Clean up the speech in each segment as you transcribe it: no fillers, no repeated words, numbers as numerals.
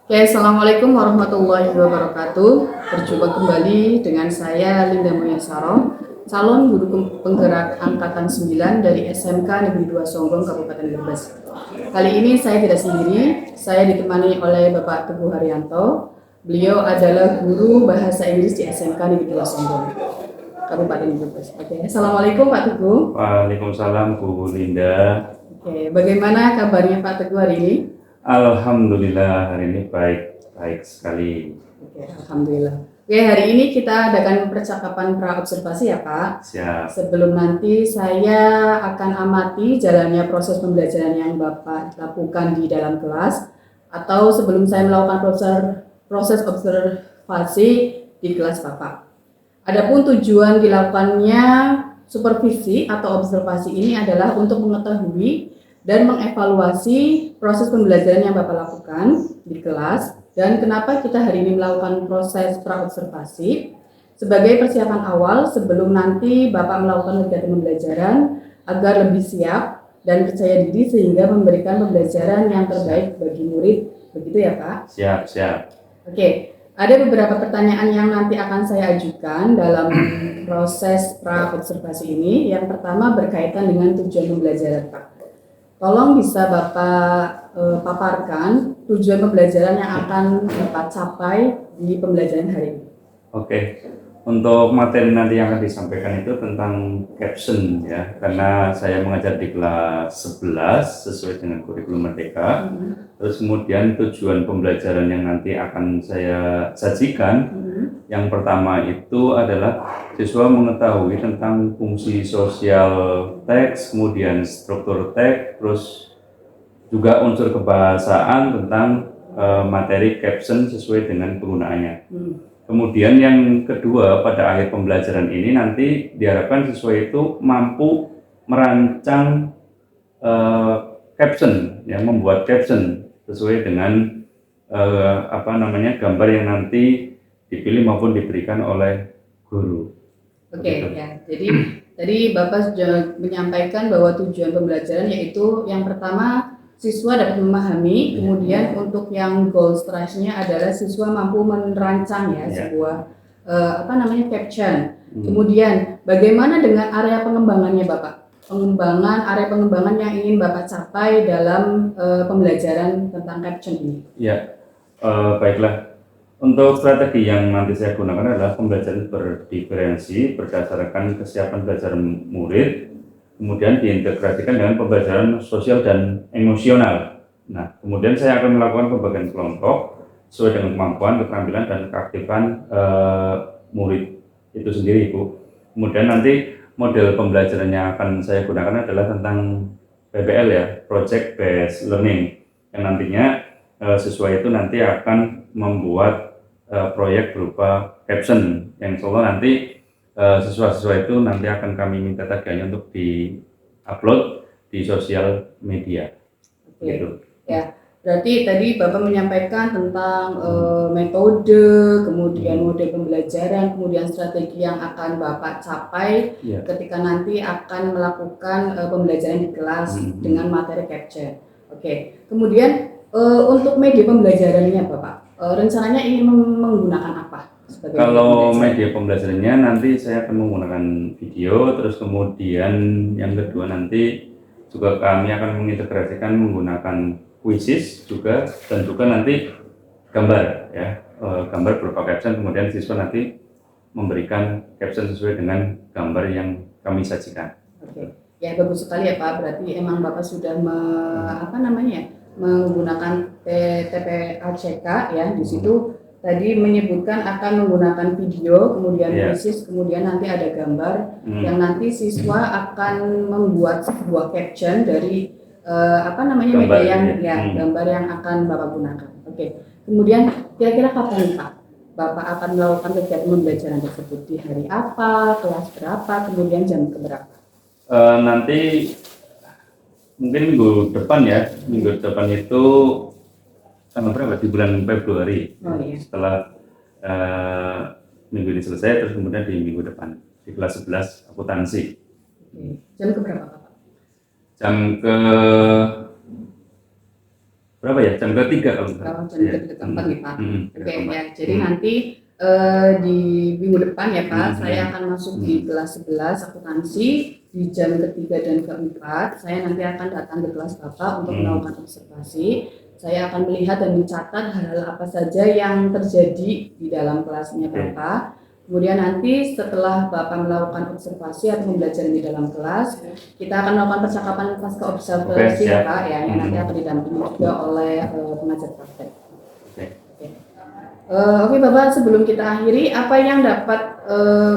Oke, Assalamualaikum warahmatullahi wabarakatuh. Berjumpa kembali dengan saya Linda Mulyasaro, calon guru penggerak angkatan 9 dari SMK Negeri 2 Songgong, Kabupaten Brebes. Kali ini saya tidak sendiri, saya ditemani oleh Bapak Teguh Haryanto. Beliau adalah guru bahasa Inggris di SMK Negeri 2 Songgong, Kabupaten Brebes. Oke, Assalamualaikum Pak Teguh. Waalaikumsalam Bu Linda. Oke, bagaimana kabarnya Pak Teguh hari ini? Alhamdulillah hari ini baik sekali. Oke, Alhamdulillah. Oke, hari ini kita adakan percakapan pra-observasi ya Pak. Siap. Sebelum nanti saya akan amati jalannya proses pembelajaran yang Bapak lakukan di dalam kelas, atau sebelum saya melakukan proses observasi di kelas Bapak. Adapun tujuan dilakukannya supervisi atau observasi ini adalah untuk mengetahui dan mengevaluasi proses pembelajaran yang Bapak lakukan di kelas, dan kenapa kita hari ini melakukan proses pra-observasi sebagai persiapan awal sebelum nanti Bapak melakukan kegiatan pembelajaran agar lebih siap dan percaya diri sehingga memberikan pembelajaran yang terbaik bagi murid. Begitu ya Pak? Siap. Oke, ada beberapa pertanyaan yang nanti akan saya ajukan dalam proses pra-observasi ini. Yang pertama berkaitan dengan tujuan pembelajaran Pak. Tolong bisa Bapak paparkan tujuan pembelajaran yang akan Bapak capai di pembelajaran hari ini. Oke. Untuk materi nanti yang akan disampaikan itu tentang caption ya, karena saya mengajar di kelas 11 sesuai dengan kurikulum Merdeka. Terus kemudian tujuan pembelajaran yang nanti akan saya sajikan, yang pertama itu adalah siswa mengetahui tentang fungsi sosial teks, kemudian struktur teks, terus juga unsur kebahasaan tentang materi caption sesuai dengan penggunaannya. Kemudian yang kedua, pada akhir pembelajaran ini nanti diharapkan siswa itu mampu merancang caption, ya, membuat caption sesuai dengan gambar yang nanti dipilih maupun diberikan oleh guru. Oke, ya. Jadi tadi Bapak sudah menyampaikan bahwa tujuan pembelajaran yaitu yang pertama siswa dapat memahami, kemudian untuk yang goal stress-nya adalah siswa mampu merancang sebuah caption. Kemudian bagaimana dengan area pengembangannya Bapak? Area pengembangan yang ingin Bapak capai dalam pembelajaran tentang caption ini. Ya, baiklah. Untuk strategi yang nanti saya gunakan adalah pembelajaran berdiferensi berdasarkan kesiapan belajar murid, kemudian diintegrasikan dengan pembelajaran sosial dan emosional. Nah, kemudian saya akan melakukan pembagian kelompok sesuai dengan kemampuan, keterampilan, dan keaktifan murid itu sendiri, Bu. Kemudian nanti model pembelajaran yang akan saya gunakan adalah tentang PBL ya, Project Based Learning, yang nantinya siswa itu nanti akan membuat proyek berupa caption yang insya Allah nanti siswa-siswa itu nanti akan kami minta tagihannya untuk di-upload di sosial media. Oke. Gitu. Ya, berarti tadi Bapak menyampaikan tentang metode, kemudian model pembelajaran, kemudian strategi yang akan Bapak capai ketika nanti akan melakukan pembelajaran di kelas dengan materi capture. Oke. Kemudian untuk media pembelajarannya Bapak, rencananya ingin menggunakan apa? Kalau media pembelajarannya nanti saya akan menggunakan video, terus kemudian yang kedua nanti juga kami akan mengintegrasikan menggunakan quizzes juga, dan juga nanti gambar ya, gambar berupa caption, kemudian siswa nanti memberikan caption sesuai dengan gambar yang kami sajikan. Oke. Ya, bagus sekali ya Pak, berarti emang Bapak sudah menggunakan TPACK ya, di situ tadi menyebutkan akan menggunakan video, kemudian quizzes, kemudian nanti ada gambar yang nanti siswa akan membuat sebuah caption dari media yang gambar yang akan Bapak gunakan. Oke. Kemudian kira-kira kapan Pak Bapak akan melakukan kegiatan pembelajaran tersebut, di hari apa, kelas berapa, kemudian jam berapa? Nanti mungkin minggu depan ya, minggu depan itu tanggal berapa? Di bulan Februari. Setelah minggu ini selesai, terus kemudian di minggu depan di kelas 11 akuntansi. Jam ke berapa Pak? Jam ke berapa ya? Jam ketiga kalau nggak salah. Jam ketiga keempat nih Pak. Oke keempat. ya, jadi nanti di minggu depan ya Pak, saya akan masuk di kelas 11 akuntansi di jam ketiga dan keempat. Saya nanti akan datang ke kelas Bapak untuk melakukan observasi. Saya akan melihat dan mencatat hal-hal apa saja yang terjadi di dalam kelasnya Bapak. Kemudian nanti setelah Bapak melakukan observasi atau pembelajaran di dalam kelas, kita akan melakukan percakapan pasca observasi ya Pak, ya, yang nanti akan didampingi juga oleh pengajar praktek. Oke Bapak, sebelum kita akhiri, apa yang dapat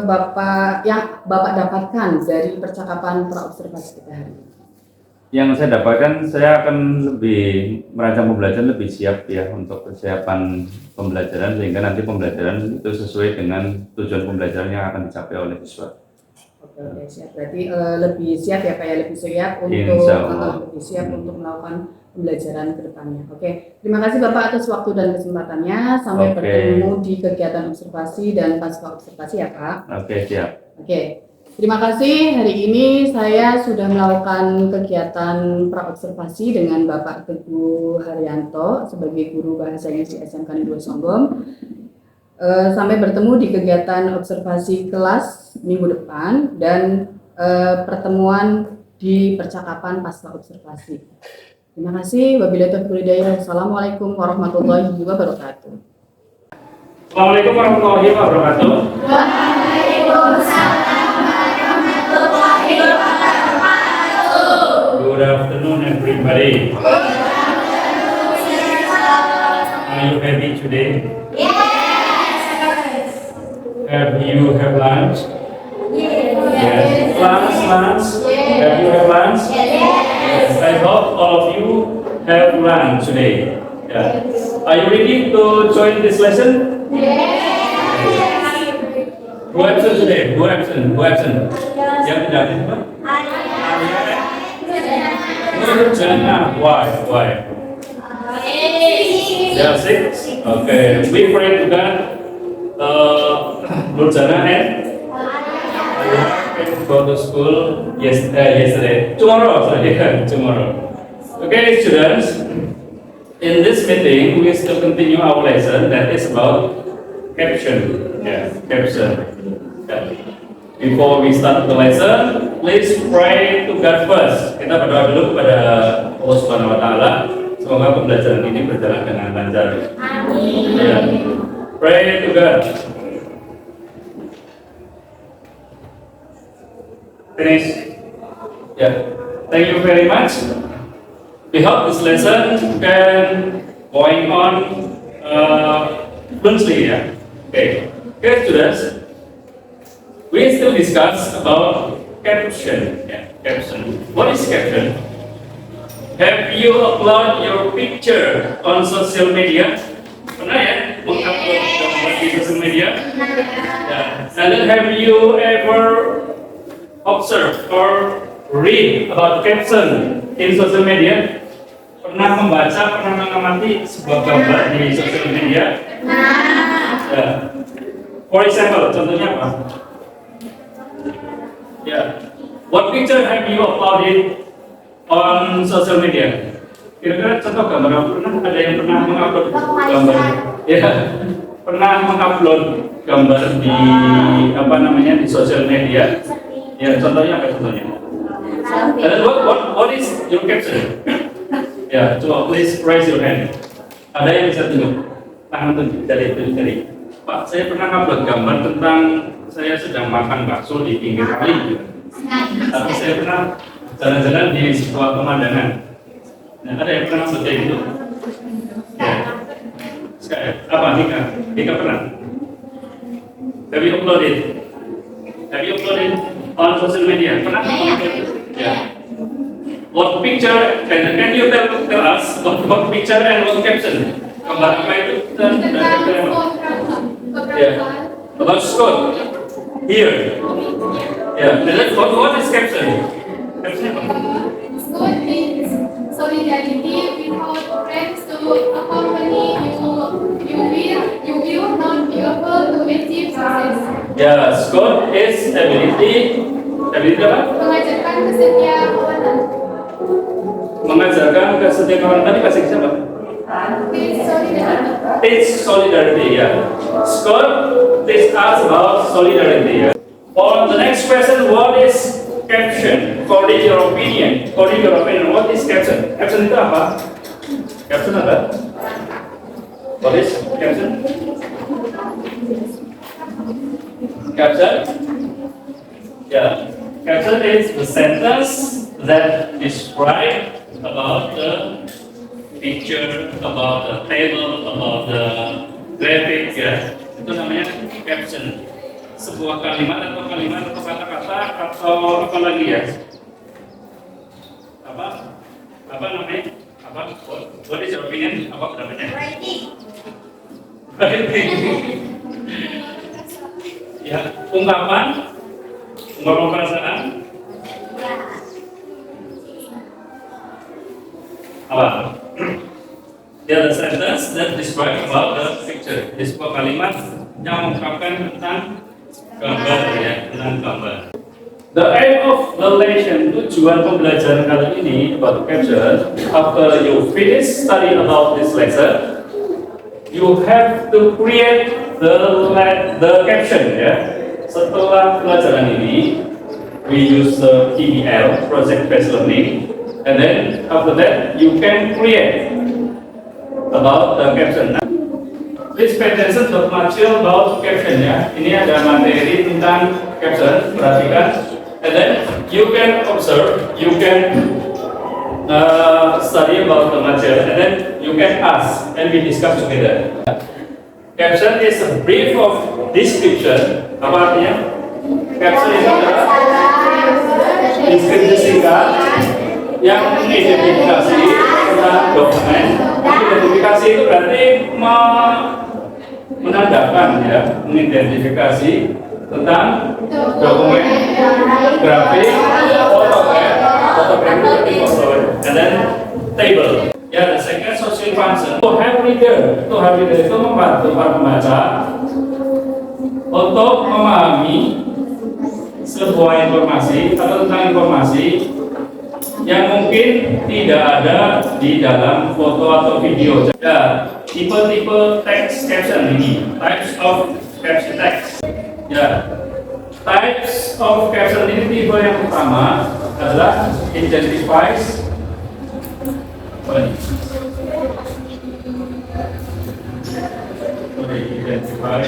Bapak dapatkan dari percakapan praobservasi kita hari ini? Yang saya dapatkan, saya akan lebih merancang pembelajaran lebih siap ya untuk persiapan pembelajaran, sehingga nanti pembelajaran itu sesuai dengan tujuan pembelajaran yang akan dicapai oleh siswa. Oke, siap. Berarti lebih siap ya Pak ya, lebih siap untuk melakukan pembelajaran ke depannya. Oke, terima kasih Bapak atas waktu dan kesempatannya. Sampai bertemu di kegiatan observasi dan pasca observasi ya Pak. Oke, siap. Oke. Terima kasih, hari ini saya sudah melakukan kegiatan praobservasi dengan Bapak Teguh Haryanto sebagai guru bahasa Inggris di SMK Negeri 2 Songgom. Sampai bertemu di kegiatan observasi kelas minggu depan dan pertemuan di percakapan pasca observasi. Terima kasih, wabillahi taufiq wal hidayah. Assalamualaikum warahmatullahi wabarakatuh. Assalamualaikum warahmatullahi wabarakatuh. Waalaikumsalam. Good afternoon, everybody. Are you happy today? Yes. Have you have lunch? Yes. Lunch. Have you have lunch? Yes. I hope all of you have lunch today. Yeah. Are you ready to join this lesson? Who absent today? Who absent? Yang tidak hadir apa? Nurjana. Why? They are sick. Okay. We pray to God. Nurjana and go to school yesterday. Tomorrow. Okay, students. In this meeting, we still continue our lesson that is about caption. Caption. Before we start the lesson, please pray to God first. Kita berdoa dulu kepada Allah Subhanahu Wa Taala. Semoga pembelajaran ini berjalan dengan lancar. Amin. Pray to God. Finish. Thank you very much. We hope this lesson can going on fluently. Okay, students. We still discuss about caption. Caption. What is caption? Have you upload your picture on social media? Pernah ya mengupload gambar di social media? And then have you ever observe or read about caption in social media? Pernah membaca, pernah mengamati sebuah gambar di social media? For example, contohnya apa? What picture have you uploaded on social media? Kira-kira contoh gambar apa? Ada yang pernah mengupload gambar? Pernah mengupload gambar di di social media? Contohnya apa contohnya? And then what is your caption? Coba please raise your hand. Ada yang bisa tunjuk? Tangan tunjuk dari. Pak, saya pernah upload gambar tentang saya sedang makan bakso di pinggir kali. Tapi saya pernah jalan-jalan di sebuah pemandangan. Ada yang pernah upload kayak gitu? Apa? Nika pernah? Have you uploaded on social media? Pernah? What picture? Can you tell us what picture and what caption? Gambar apa itu? About Scott. Here. And then what is caption? Caption apa? Scott means solidarity without friends to accompany you will not be able to achieve success. Scott is ability apa? Mengajarkan kesetiakawanan. Mengajarkan kesetiakawanan tadi bahasa Inggris apa? Teach solidarity. Teach solidarity, yeah. Scott, teach us about solidarity. Yeah. For the next question, what is caption? According your opinion, what is caption? Caption itu apa? Caption apa? What is caption? Caption? Yeah. Caption is the sentence that describe about the picture, about the table, about the graphic, ya. Itu namanya caption. Sebuah kalimat atau kata-kata atau apa lagi ya? Apa namanya? What is your opinion? Apa namanya? Writing. Ya, ungkapan perasaan. Apa? The sentence that describe about the picture. Di sebuah kalimat yang mengungkapkan tentang gambar, ya, tentang gambar. The aim of the lesson, tujuan pembelajaran kali ini about caption. After you finish study about this lesson, you have to create the caption, ya. Setelah pelajaran ini, we use the PBL, project based learning, and then after that you can create about the caption. Please pay attention to material about caption, ya. Ini ada materi tentang caption, perhatikan. And then you can observe, you can study about the material, and then you can ask, and we discuss together. Caption is a brief of description. Apa artinya? Caption itu adalah deskripsi singkat yang mengidentifikasi tentang dokumen. Identifikasi itu berarti menandakan, ya, mengidentifikasi tentang dokumen, grafik, fotografi, and then table. Ya, the second social function. To have reader itu membantu para pembaca untuk memahami sebuah informasi atau tentang informasi yang mungkin tidak ada di dalam foto atau video. Ya, tipe-tipe text caption ini, types of caption text. Ya, types of caption ini tipe yang pertama adalah identifies. Identify.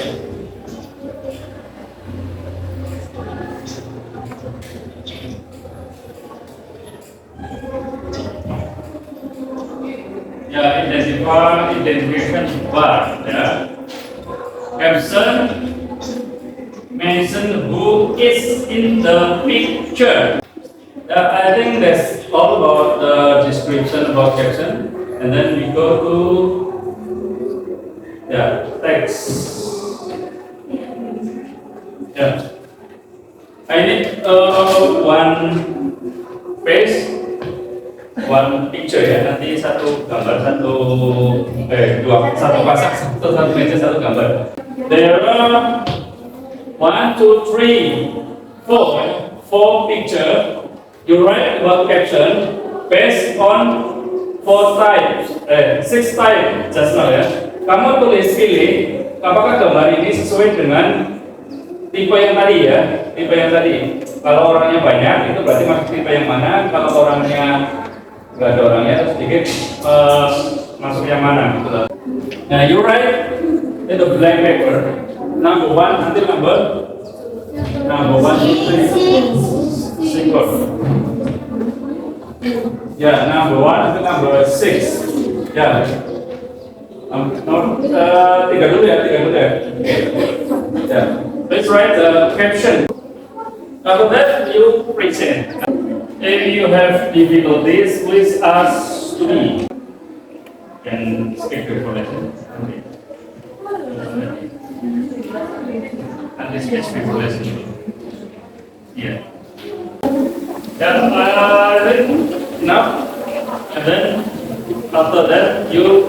Ya, identification bar, ya. Caption mention who is in the picture. I think that's all about the description about caption, and then we go to text. I need one page, one picture, ya. Nanti satu gambar, satu pasang, satu meja, satu gambar. There are 1, 2, 3, 4 picture. You write about caption based on 6 types just now, ya. Kamu tulis pilih apakah gambar ini sesuai dengan tipe yang tadi, ya. Tipe yang tadi. Kalau orangnya banyak, itu berarti masuk tipe yang mana? Kalau orangnya nggak ada orangnya, terus sedikit masuk yang mana? Gitu lah. Nah, you write in the blank paper. Number 1 until number 1 single. Ya, number 1 until number 6. Ya. Tiga dulu ya. Ya. Let's write the caption. After that, you present. If you have difficulties, please ask to me. And skip the information. And this is information. Yeah. Enough. And then after that, you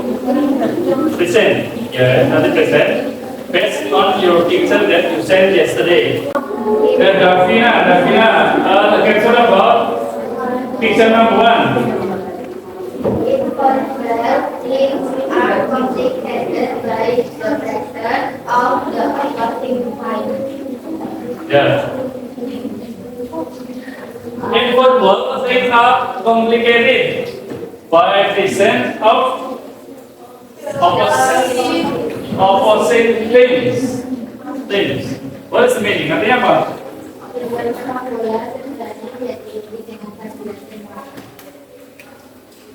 present. Yeah, nanti present based on your picture that you sent yesterday. Dan Davina, the caption about picture number 1. things are complicated by the pressure of the opposing side. Yeah. In football, things are complicated by the sense of opposing things. Things. What is the meaning? Artinya apa?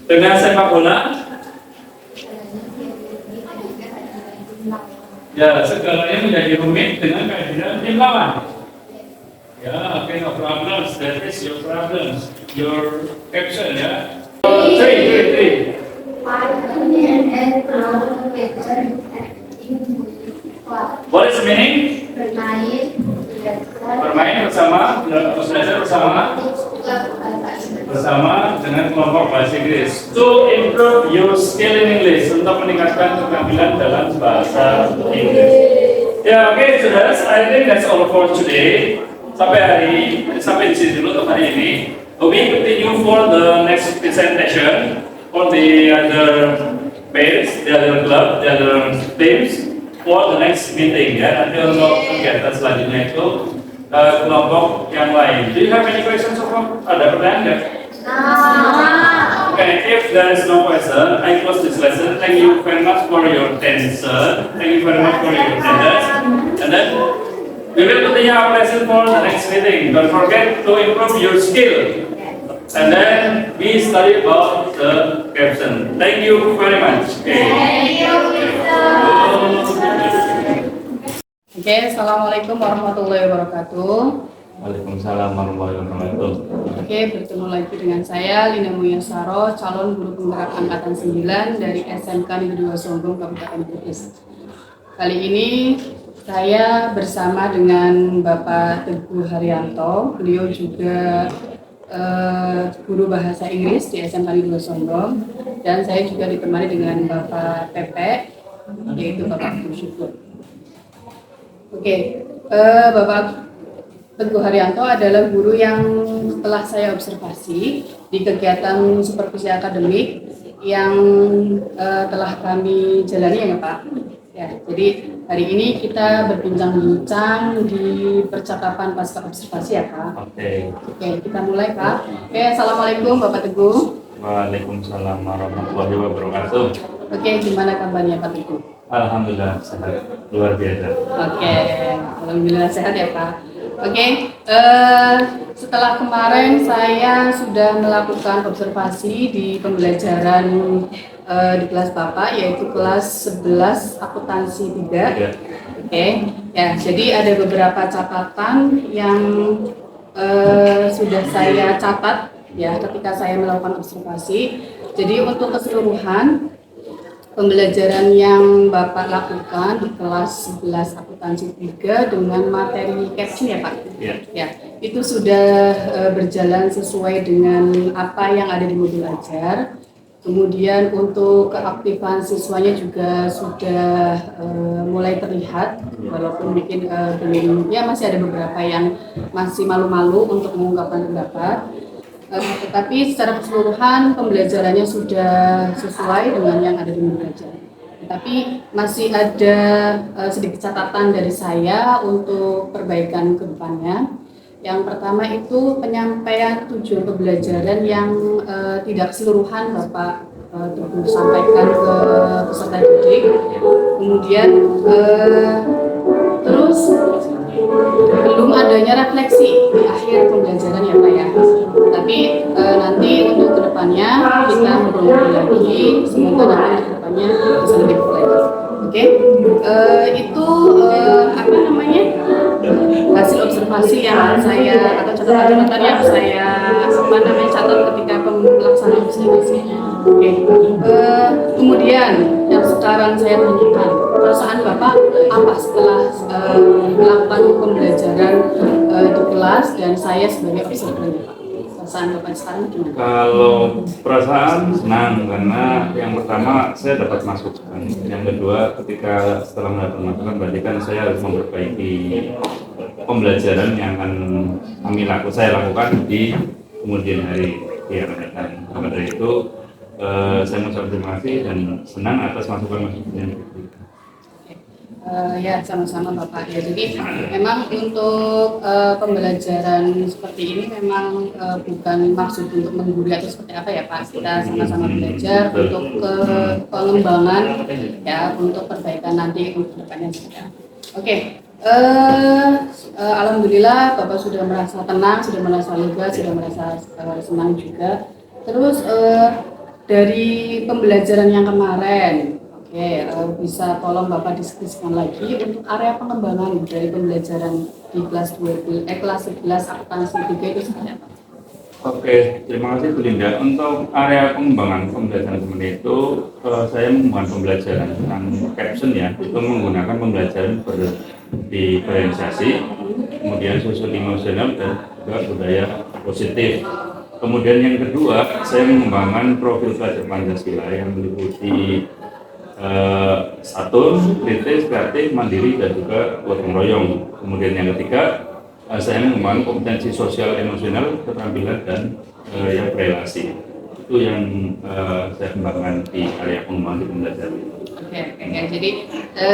Dengan sepak bola, ya segalanya menjadi rumit dengan kehadiran tim lawan. Ya, oke, no problems. That is your problems. Your caption, ya. Three. What is the meaning? Bermain bersama, belajar bersama dengan kelompok bahasa Inggris. To improve your skill in English, untuk meningkatkan keterampilan dalam bahasa Inggris. Ya, oke, saudara. I think that's all for today. Sampai di sini dulu untuk hari ini. We continue for the next presentation for the other pairs, the other club, the other teams for the next meeting. Ya, nanti untuk kegiatan selanjutnya itu kelompok yang lain. Do you have any questions so far? Ada pertanyaan nggak? Okay, if there is no question, I close this lesson. Thank you very much for your attention. Thank you very much for your attendance. And then we will continue our lesson for the next meeting. Don't forget to improve your skill. And then we study about the caption. Thank you very much. Oke, Assalamualaikum warahmatullahi wabarakatuh. Waalaikumsalam warahmatullahi wabarakatuh. Oke, bertemu lagi dengan saya Lina Muyasaro, calon guru penggerak angkatan 9 dari SMK Negeri 2 Songgong, Kabupaten Brebes. Kali ini saya bersama dengan Bapak Teguh Haryanto. Beliau juga guru bahasa Inggris di SMK Negeri 2 Songgong, dan saya juga ditemani dengan Bapak Pepe, yaitu Bapak Teguh Syukur. Oke, Bapak Teguh Haryanto adalah guru yang telah saya observasi di kegiatan supervisi akademik yang telah kami jalani, ya Pak. Ya, jadi hari ini kita berbincang-bincang di percakapan pasca observasi, ya Pak. Oke, kita mulai, Pak. Oke, Assalamualaikum Bapak Teguh. Waalaikumsalam warahmatullahi wabarakatuh. Oke, gimana kabarnya Pak Teguh? Alhamdulillah sehat, luar biasa. Oke, alhamdulillah sehat ya Pak. Oke, setelah kemarin saya sudah melakukan observasi di pembelajaran di kelas Bapak, yaitu kelas 11 akuntansi 3. Oke, ya, jadi ada beberapa catatan yang sudah saya catat ya ketika saya melakukan observasi. Jadi untuk keseluruhan pembelajaran yang Bapak lakukan di kelas 11 akuntansi 3 dengan materi caption, ya Pak? Ya, itu sudah berjalan sesuai dengan apa yang ada di modul ajar. Kemudian untuk keaktifan siswanya juga sudah mulai terlihat, walaupun mungkin belum, ya masih ada beberapa yang masih malu-malu untuk mengungkapkan pendapat. Tetapi secara keseluruhan pembelajarannya sudah sesuai dengan yang ada di modul ajar. Tapi masih ada sedikit catatan dari saya untuk perbaikan ke depannya. Yang pertama itu penyampaian tujuan pembelajaran yang tidak keseluruhan Bapak Teguh sampaikan ke peserta didik. Kemudian terus belum adanya refleksi di akhir pembelajaran, ya Pak ya. Tapi nanti untuk kedepannya kita ngobrol lagi, semoga nanti kedepannya bisa lebih baik lagi. Oke, itu apa namanya, hasil observasi yang saya atau catatan-catatan yang saya catat ketika pelaksanaan observasi. Oke, kemudian yang sekarang saya tanyakan, perasaan Bapak apa setelah melakukan pembelajaran di kelas dan saya sebagai observer, Pak? Perasaan Bapak sekarang gimana? Kalau perasaan senang karena yang pertama saya dapat masukan, yang kedua ketika setelah mendapat masukan berarti kan saya harus memperbaiki pembelajaran yang akan saya lakukan di kemudian hari. Ya, maka dari itu Saya mengucapkan terima kasih dan senang atas masukan-masukan yang diberikan. Ya, sama-sama Bapak. Ya, jadi memang untuk pembelajaran seperti ini memang bukan maksud untuk menggurui atau seperti apa ya Pak. Kita sama-sama belajar untuk pengembangan ya, untuk perbaikan nanti untuk depannya seperti apa. Oke. Alhamdulillah Bapak sudah merasa tenang, sudah merasa lega, sudah merasa senang juga. Terus dari pembelajaran yang kemarin, bisa tolong Bapak diskusikan lagi untuk area pengembangan dari pembelajaran di kelas 11 akuntansi 3 itu seperti apa? Oke, terima kasih Bu Linda. Untuk area pengembangan pembelajaran seperti itu, saya mengembangkan pembelajaran tentang caption ya, itu menggunakan pembelajaran berdiferensiasi, kemudian sosial emosional dan juga budaya positif. Kemudian yang kedua, saya mengembangkan profil pelajar Pancasila yang meliputi satu, kritis, kreatif, mandiri, dan juga gotong royong. Kemudian yang ketiga, saya mengembangkan kompetensi sosial, emosional, keterampilan, dan yang berelasi. Itu yang saya kembangkan di area pengembangan di pembelajaran. Oke. Jadi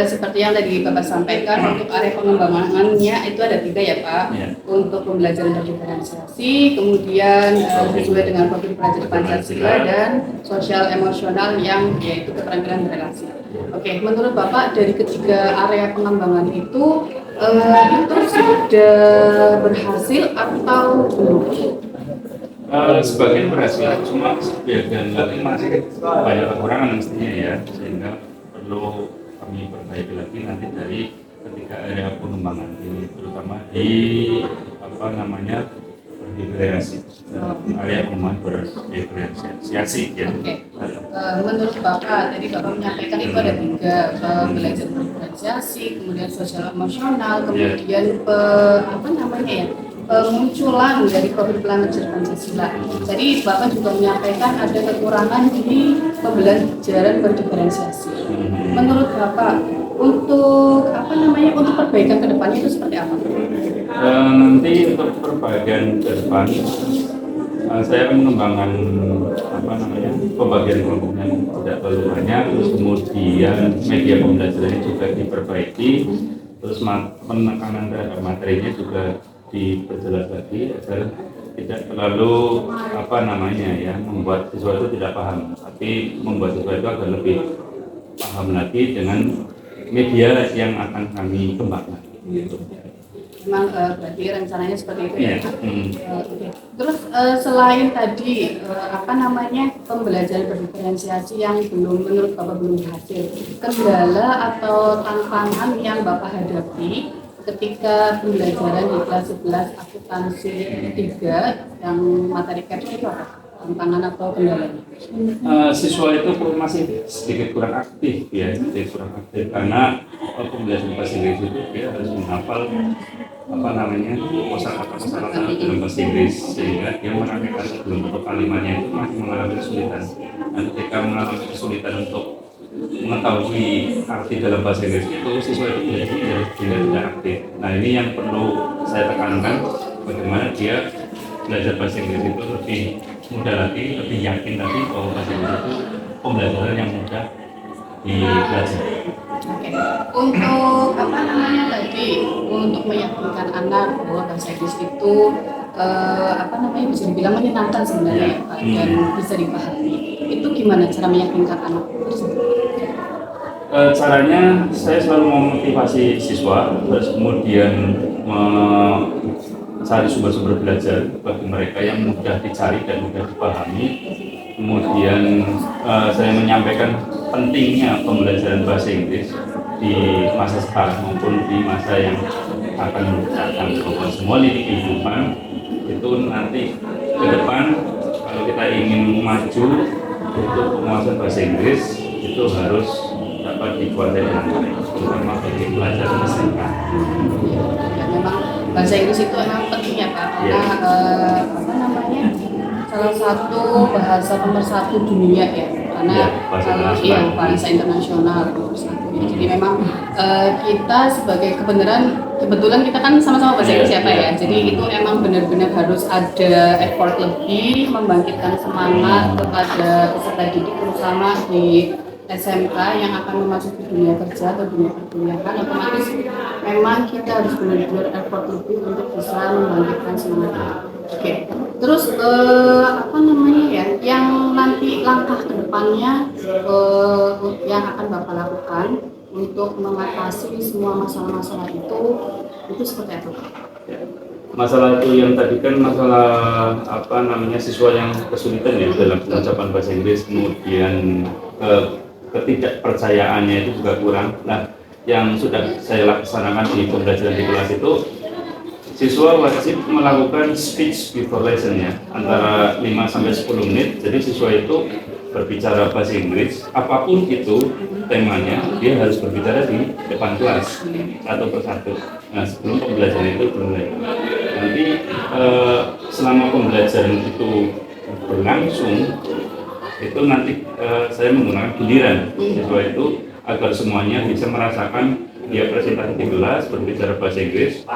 seperti yang tadi Bapak sampaikan, untuk area pengembangannya itu ada 3 ya Pak. Ya. Untuk pembelajaran berdiferensiasi, kemudian sesuai dengan profil pelajar Pancasila dan sosial emosional yang yaitu keterampilan berelasi. Oke, menurut Bapak dari ketiga area pengembangan itu sudah berhasil atau belum? Sebagian berhasil, cuma sebagian lagi masih banyak kekurangan mestinya ya, sehingga perlu kami perbaiki lagi nanti dari ketiga area pengembangan ini, terutama di berdiferensiasi, area pengembangan berdiferensiasi ya. Oke. Menurut Bapak, tadi Bapak menyampaikan itu ada 3, belajar berdiferensiasi, kemudian sosial emosional, kemudian munculan dari profil pelajar Pancasila. Jadi Bapak juga menyampaikan ada kekurangan di pembelajaran berdiferensiasi. Menurut Bapak, untuk untuk perbaikan ke depannya itu seperti apa? Nanti untuk perbaikan ke depan, saya akan mengembangkan pembagian kelompoknya tidak terlalu banyak, terus kemudian media pembelajarannya juga diperbaiki, terus penekanan terhadap materinya juga diperjelas lagi agar tidak terlalu membuat siswa itu tidak paham, tapi membuat siswa itu agar lebih paham lagi dengan media yang akan kami kembangkan. Memang berarti rencananya seperti itu ya. Iya. Terus selain tadi pembelajaran berdiferensiasi yang menurut Bapak belum berhasil, kendala atau tantangan yang Bapak hadapi ketika pembelajaran di kelas 11 akuntansi 3 yang materi caption itu apa? Tantangan atau kendalanya? Siswa itu masih sedikit kurang aktif karena pembelajaran bahasa Inggris itu dia harus menghafal kosakata dalam bahasa Inggris, sehingga dia merapikan sebelum bentuk kalimatnya itu masih mengalami kesulitan. Dan ketika mengalami kesulitan untuk mengetahui arti dalam bahasa Inggris itu, siswa itu tidak aktif. Nah, ini yang perlu saya tekankan, bagaimana dia belajar bahasa Inggris itu lebih mudah lagi, lebih yakin lagi bahwa bahasa Inggris itu pembelajaran yang mudah dipelajari. Oke. Untuk untuk meyakinkan anak bahwa bahasa Inggris itu bisa dibilang menyenangkan sebenarnya ya, Pak, dan bisa dipahami. Itu gimana cara meyakinkan anak tersebut? Caranya saya selalu memotivasi siswa, terus kemudian mencari sumber-sumber belajar bagi mereka yang mudah dicari dan mudah dipahami. Kemudian saya menyampaikan pentingnya pembelajaran bahasa Inggris di masa sekarang maupun di masa yang akan datang, bahwa semua lini kehidupan itu nanti ke depan kalau kita ingin maju, itu penguasaan bahasa Inggris itu harus dapat dikuasai dengan baik, terutama bagi pelajar SMK. Ya, memang bahasa Inggris itu memang penting ya Pak, karena salah satu bahasa nomor 1 dunia ya, karena Iya, bahasa internasional. iya bahasa internasional nomor satu. Jadi memang kita sebagai kebetulan kita kan sama-sama bahasa Inggris ya Pak ya. Jadi itu emang benar-benar harus ada effort lebih, membangkitkan semangat kepada peserta didik terutama di SMK yang akan memasuki dunia kerja atau dunia perkuliahan, otomatis memang kita harus benar-benar effort lebih untuk bisa membangkitkan semangat. Oke, terus apa namanya ya, yang nanti langkah kedepannya yang akan Bapak lakukan untuk mengatasi semua masalah-masalah itu seperti apa? Masalah itu yang tadi kan masalah apa namanya siswa yang kesulitan ya dalam pengucapan bahasa Inggris, kemudian ketidakpercayaannya itu juga kurang. Nah, yang sudah saya laksanakan di pembelajaran di kelas itu, siswa wajib melakukan speech before lesson ya, antara 5-10 menit. Jadi siswa itu berbicara bahasa Inggris, apapun itu temanya, dia harus berbicara di depan kelas satu persatu. Nah, sebelum pembelajaran itu dimulai. Nanti selama pembelajaran itu berlangsung, itu nanti saya menggunakan giliran siswa itu agar semuanya bisa merasakan dia presentasi di kelas berbicara bahasa Inggris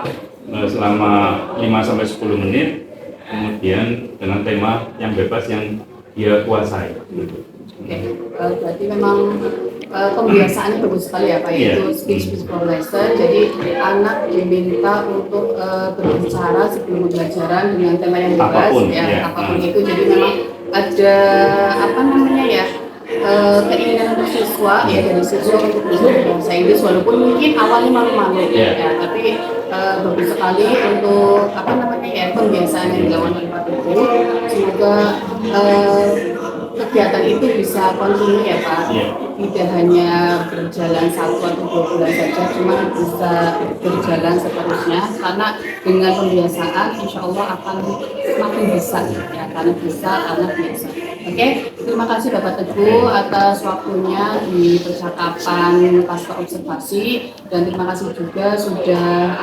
selama 5-10 menit, kemudian dengan tema yang bebas yang dia kuasai. Oke, berarti memang pembiasaannya bagus sekali ya Pak, yaitu speech before lesson. Jadi anak diminta untuk berbicara sebelum pembelajaran dengan tema yang bebas, apapun itu. Jadi memang ada apa namanya ya, keinginan untuk siswa ya, dari siswa untuk bisa berbahasa Inggris walaupun mungkin awalnya malu-malu ya, tapi bagus sekali untuk apa namanya ya, pembiasaan yang dilakukan oleh Pak Teguh. Semoga kegiatan itu bisa kontinu ya Pak, tidak hanya berjalan 1 atau 2 bulan saja, cuma bisa berjalan seterusnya, karena dengan pembiasaan insya Allah akan semakin bisa ya, karena biasa. Oke, terima kasih Bapak Teguh atas waktunya di percakapan pasca observasi, dan terima kasih juga sudah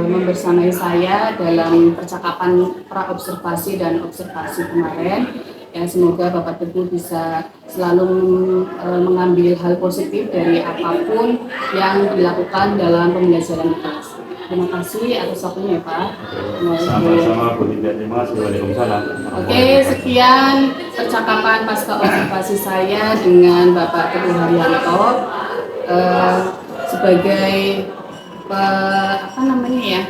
membersamai saya dalam percakapan pra observasi dan observasi kemarin. Ya, semoga Bapak Teguh bisa selalu mengambil hal positif dari apapun yang dilakukan dalam pembelajaran di kelas. Terima kasih atas waktunya ya Pak. Sama-sama Bu Dinda, terima kasih. Waalaikumsalam. Oke, sekian percakapan pasca observasi saya dengan Bapak Teguh Haryanto sebagai apa namanya ya,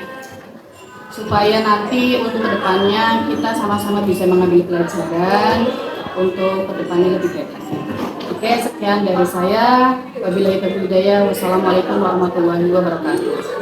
supaya nanti untuk kedepannya kita sama-sama bisa mengambil pelajaran untuk kedepannya lebih baik lagi. Oke, sekian dari saya. Wabillahi taufiq hidayah. Wassalamualaikum warahmatullahi wabarakatuh.